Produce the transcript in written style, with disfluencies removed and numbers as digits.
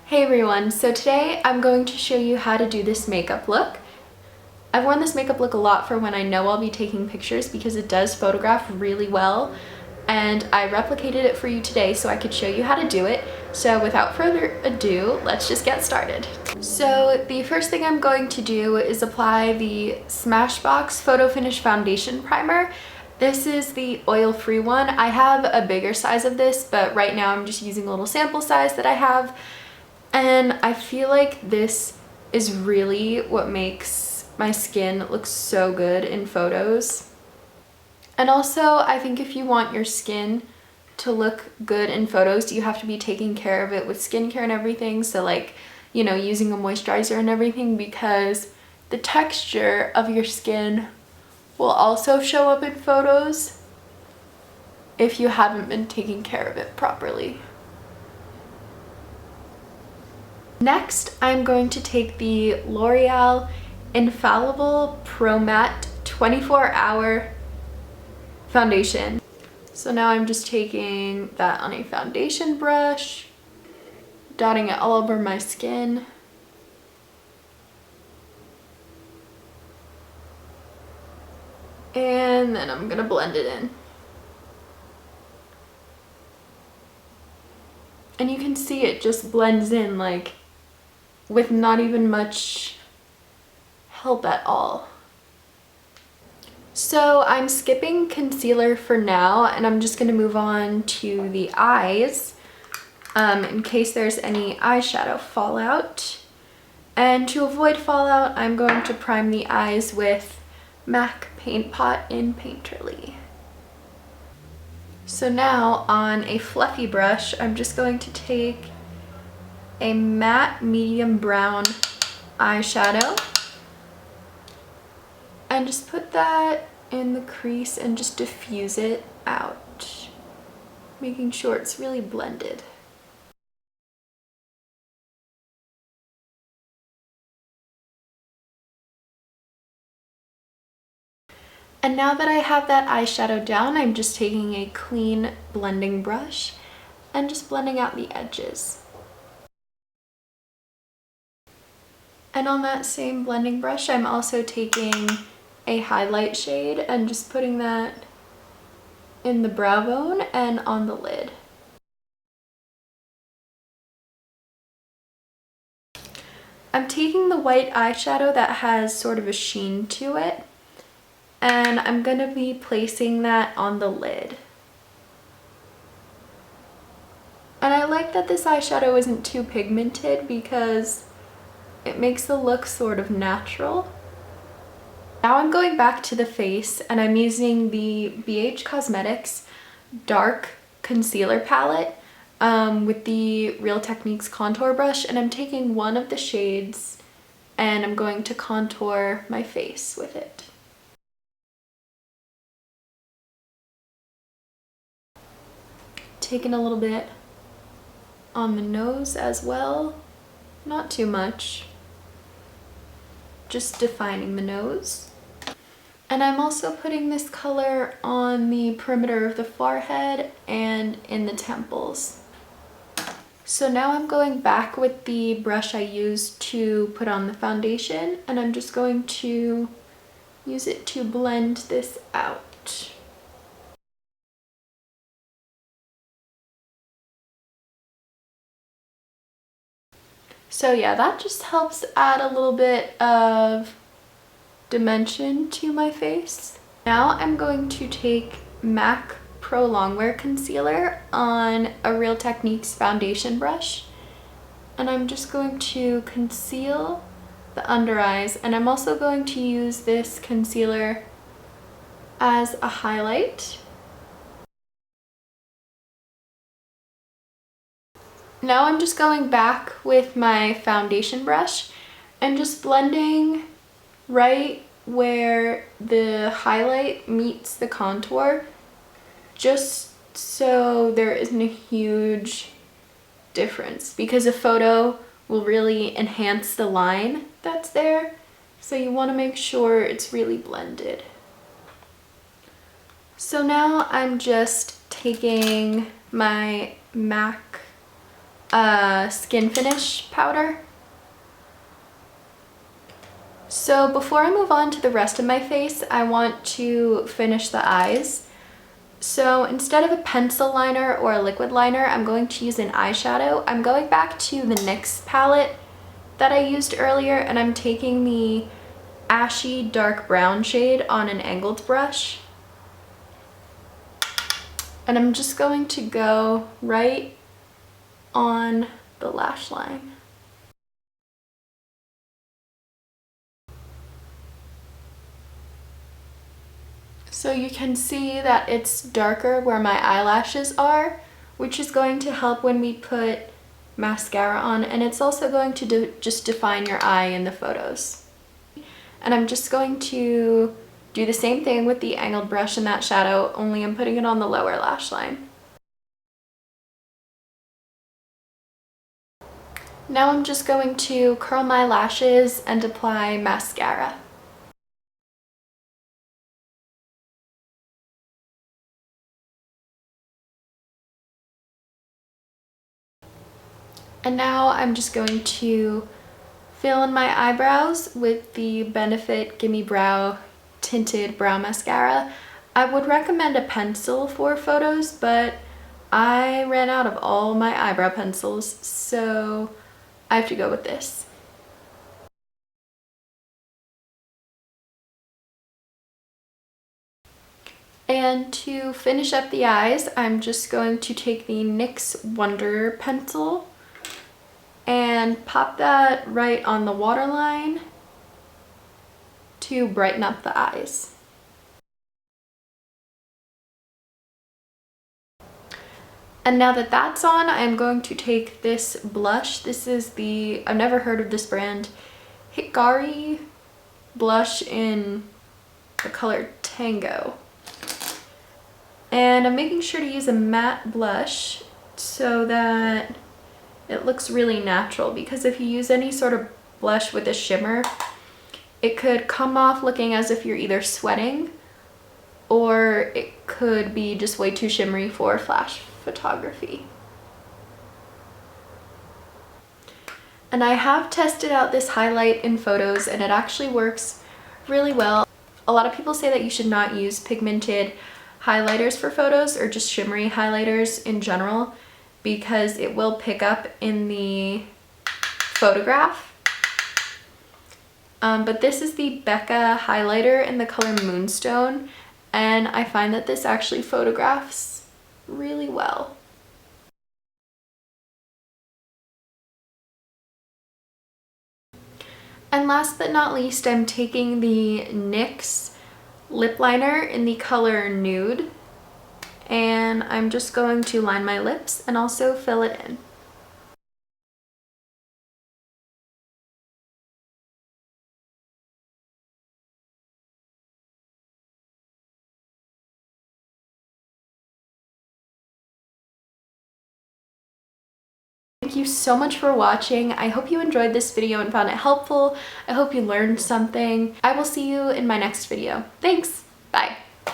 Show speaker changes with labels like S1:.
S1: Hey everyone, so today I'm going to show you how to do this makeup look. I've worn this makeup look a lot for when I know I'll be taking pictures because it does photograph really well, and I replicated it for you today so I could show you how to do it. So without further ado, let's just get started. So the first thing I'm going to do is apply the Smashbox Photo Finish Foundation Primer. This is the oil-free one. I have a bigger size of this, but right now I'm just using a little sample size that I have. And I feel like this is really what makes my skin look so good in photos. And also, I think if you want your skin to look good in photos, you have to be taking care of it with skincare and everything. So like, you know, using a moisturizer and everything, because the texture of your skin will also show up in photos if you haven't been taking care of it properly. Next, I'm going to take the L'Oreal Infallible Pro Matte 24-Hour Foundation. So now I'm just taking that on a foundation brush, dotting it all over my skin. And then I'm gonna blend it in. And you can see it just blends in like with not even much help at all. So I'm skipping concealer for now, and I'm just gonna move on to the eyes in case there's any eyeshadow fallout. And to avoid fallout, I'm going to prime the eyes with MAC Paint Pot in Painterly. So now on a fluffy brush, I'm just going to take a matte medium brown eyeshadow and just put that in the crease and just diffuse it out, making sure it's really blended. And now that I have that eyeshadow down, I'm just taking a clean blending brush and just blending out the edges. And on that same blending brush, I'm also taking a highlight shade and just putting that in the brow bone and on the lid. I'm taking the white eyeshadow that has sort of a sheen to it, and I'm going to be placing that on the lid. And I like that this eyeshadow isn't too pigmented because it makes the look sort of natural. Now I'm going back to the face, and I'm using the BH Cosmetics Dark Concealer Palette with the Real Techniques contour brush, and I'm taking one of the shades and I'm going to contour my face with it. Taking a little bit on the nose as well, not too much, just defining the nose. And I'm also putting this color on the perimeter of the forehead and in the temples. So now I'm going back with the brush I used to put on the foundation, and I'm just going to use it to blend this out. So yeah, that just helps add a little bit of dimension to my face. Now I'm going to take MAC Prolongwear Concealer on a Real Techniques foundation brush, and I'm just going to conceal the under eyes, and I'm also going to use this concealer as a highlight. Now I'm just going back with my foundation brush and just blending right where the highlight meets the contour, just so there isn't a huge difference, because a photo will really enhance the line that's there, so you want to make sure it's really blended. So now I'm just taking my MAC Skinfinish powder. So before I move on to the rest of my face, I want to finish the eyes. So instead of a pencil liner or a liquid liner, I'm going to use an eyeshadow. I'm going back to the NYX palette that I used earlier, and I'm taking the ashy dark brown shade on an angled brush. And I'm just going to go right on the lash line. So you can see that it's darker where my eyelashes are, which is going to help when we put mascara on, and it's also going to just define your eye in the photos. And I'm just going to do the same thing with the angled brush and that shadow, only I'm putting it on the lower lash line. Now I'm just going to curl my lashes and apply mascara. And now I'm just going to fill in my eyebrows with the Benefit Gimme Brow Tinted Brow Mascara. I would recommend a pencil for photos, but I ran out of all my eyebrow pencils, so I have to go with this. And to finish up the eyes, I'm just going to take the NYX Wonder pencil and pop that right on the waterline to brighten up the eyes. And now that that's on, I'm going to take this blush. This is the, I've never heard of this brand, Hikari blush in the color Tango. And I'm making sure to use a matte blush so that it looks really natural, because if you use any sort of blush with a shimmer, it could come off looking as if you're either sweating, or it could be just way too shimmery for flash photography. And I have tested out this highlight in photos, and it actually works really well. A lot of people say that you should not use pigmented highlighters for photos, or just shimmery highlighters in general, because it will pick up in the photograph. But this is the Becca highlighter in the color Moonstone, and I find that this actually photographs really well. And last but not least, I'm taking the NYX lip liner in the color Nude, and I'm just going to line my lips and also fill it in. Thank you so much for watching. I hope you enjoyed this video and found it helpful. I hope you learned something. I will see you in my next video. Thanks. Bye.